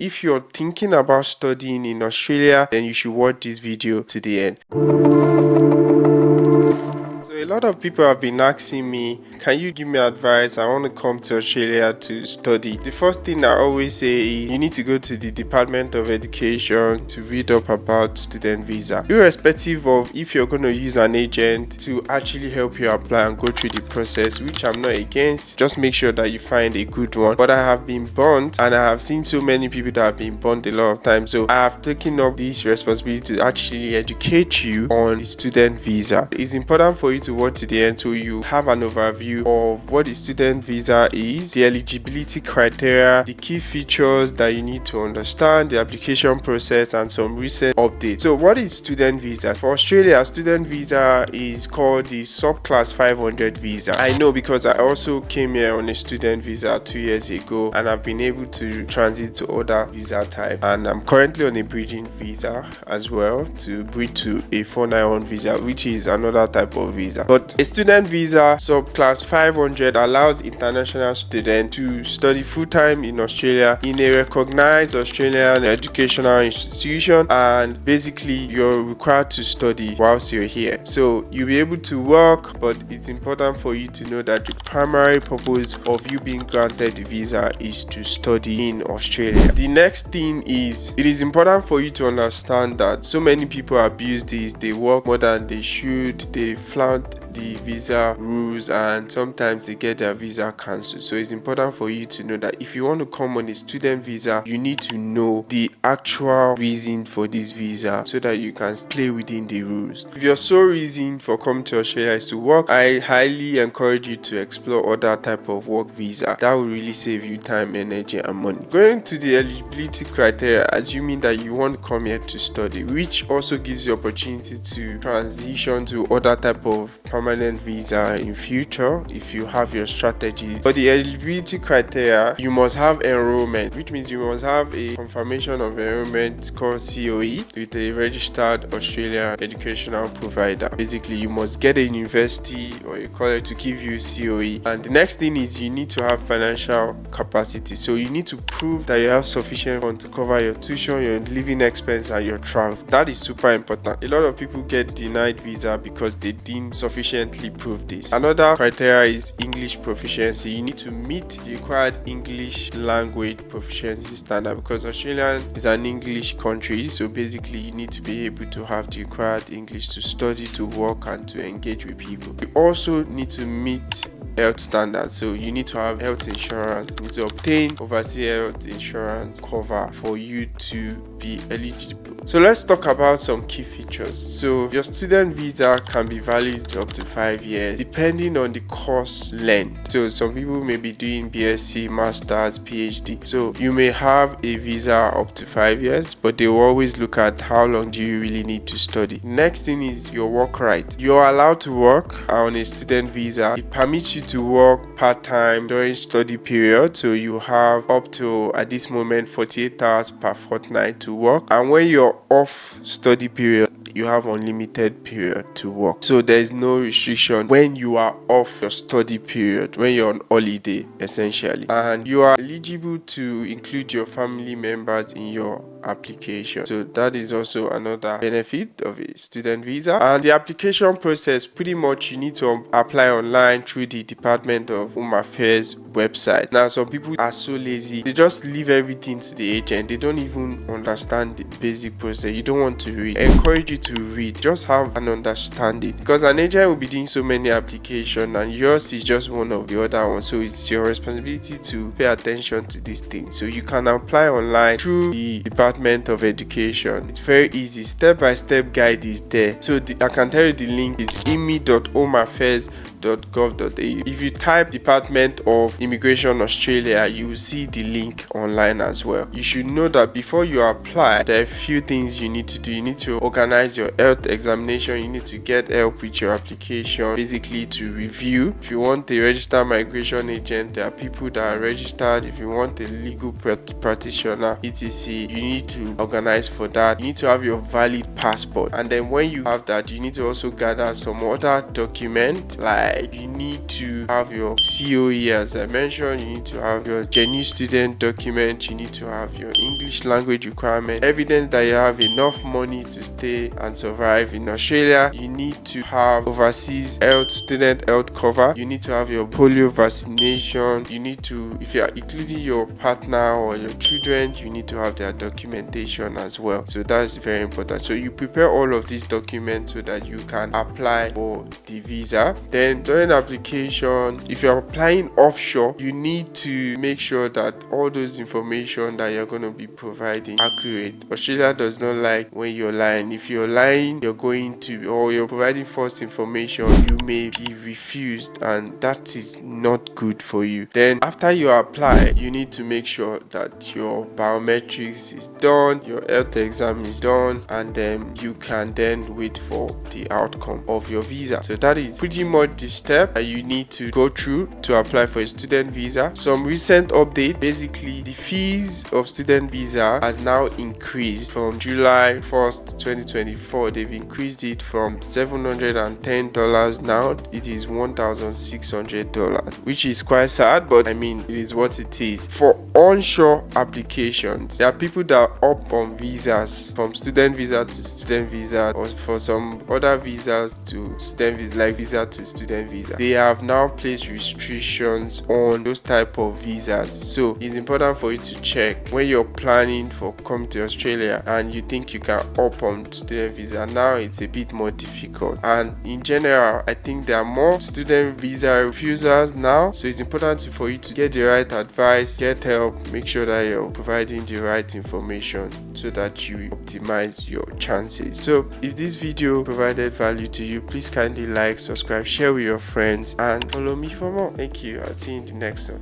if you're thinking about studying in Australia, then you should watch this video to the end. So a lot of people have been asking me, can you give me advice? I want to come to Australia to study. The first thing I always say is you need to go to the Department of Education to read up about student visa. Irrespective of if you're going to use an agent to actually help you apply and go through the process, which I'm not against, just make sure that you find a good one. But I have been burnt, and I have seen so many people that have been burnt a lot of times. So I have taken up this responsibility to actually educate you on the student visa. It's important for you to watch to the end so you have an overview of what the student visa is, the eligibility criteria, the key features that you need to understand, the application process, and some recent updates. So what is student visa? For Australia, student visa is called the subclass 500 visa. I know because I also came here on a student visa 2 years ago, and I've been able to transit to other visa type, and I'm currently on a bridging visa as well to bridge to a 491 visa, which is another type of visa. But a student visa subclass 500 allows international students to study full-time in Australia in a recognized Australian educational institution, and basically you're required to study whilst you're here. So you'll be able to work, but it's important for you to know that the primary purpose of you being granted the visa is to study in Australia. The next thing is, it is important for you to understand that so many people abuse this. They work more than they should, they flout the visa rules, and sometimes they get their visa cancelled. So it's important for you to know that if you want to come on a student visa, you need to know the actual reason for this visa so that you can stay within the rules. If your sole reason for coming to Australia is to work, I highly encourage you to explore other type of work visa. That will really save you time, energy, and money. Going to the eligibility criteria, assuming that you want to come here to study, which also gives you opportunity to transition to other type of permanent visa in future if you have your strategy. For the eligibility criteria, you must have enrollment, which means you must have a confirmation of enrollment called COE with a registered Australian educational provider. Basically, you must get a university or a college to give you COE. And the next thing is you need to have financial capacity. So you need to prove that you have sufficient funds to cover your tuition, your living expense, and your travel. That is super important. A lot of people get denied visa because they didn't sufficiently prove this. Another criteria is English proficiency. You need to meet the required English language proficiency standard because Australia is an English country. So basically, you need to be able to have the required English to study, to work, and to engage with people. You also need to meet health standards. So you need to have health insurance. You need to obtain overseas health insurance cover for you to be eligible. So let's talk about some key features. So your student visa can be valid up to 5 years depending on the course length. So some people may be doing BSc, Masters, PhD. So you may have a visa up to 5 years, but they will always look at how long do you really need to study. Next thing is your work right. You're allowed to work on a student visa. It permits you to work part-time during study period. So you have up to, at this moment, 48 hours per fortnight to work. And when you're off study period, you have unlimited period to work. So there is no restriction when you are off your study period, when you're on holiday essentially. And you are eligible to include your family members in your application. So that is also another benefit of a student visa. And the application process, pretty much you need to apply online through the Department of Home Affairs website. Now some people are so lazy, they just leave everything to the agent. They don't even understand the basic process. You don't want to read. I encourage you to read, just have an understanding, because an agent will be doing so many applications and yours is just one of the other ones. So it's your responsibility to pay attention to these things. So you can apply online through the Department of Education. It's very easy, step-by-step guide is there. So I can tell you the link is imi.homeaffairs.gov.au. If you type Department of Immigration Australia, you will see the link online as well. You should know that before you apply, there are a few things you need to do. You need to organize your health examination. You need to get help with your application, basically to review. If you want a registered migration agent, there are people that are registered. If you want a legal practitioner, etc., you need to organize for that. You need to have your valid passport, and then when you have that, you need to also gather some other document like apply, you need to have your COE, as I mentioned, you need to have your genuine student document, you need to have your English language requirement, evidence that you have enough money to stay and survive in Australia. You need to have overseas student health cover, you need to have your polio vaccination, you need to, if you are including your partner or your children, you need to have their documentation as well. So that's very important. So you prepare all of these documents so that you can apply for the visa. Then during application, if you're applying offshore, you need to make sure that all those information that you're going to be providing accurate. Australia does not like when you're lying. If you're lying, you're going to, or you're providing false information, you may be refused, and that is not good for you. Then after you apply, you need to make sure that your biometrics is done, your health exam is done, and then you can then wait for the outcome of your visa. So that is pretty much the step that you need to go through to apply for a student visa. Some recent update, basically the fees of student visa has now increased from July 1st 2024. They've increased it from $710, now it is $1,600, which is quite sad, but I mean it is what it is. For onshore applications, there are people that opt on visas from student visa to student visa, or for some other visas to student visa, like visa to student visa. They have now placed restrictions on those type of visas. So it's important for you to check when you're planning for coming to Australia and you think you can opt on student visa. Now it's a bit more difficult, and in general I think there are more student visa refusers now. So it's important for you to get the right advice, get help, make sure that you're providing the right information so that you optimize your chances. So if this video provided value to you, please kindly like, subscribe, share with your friends, and follow me for more. Thank you. I'll see you in the next one.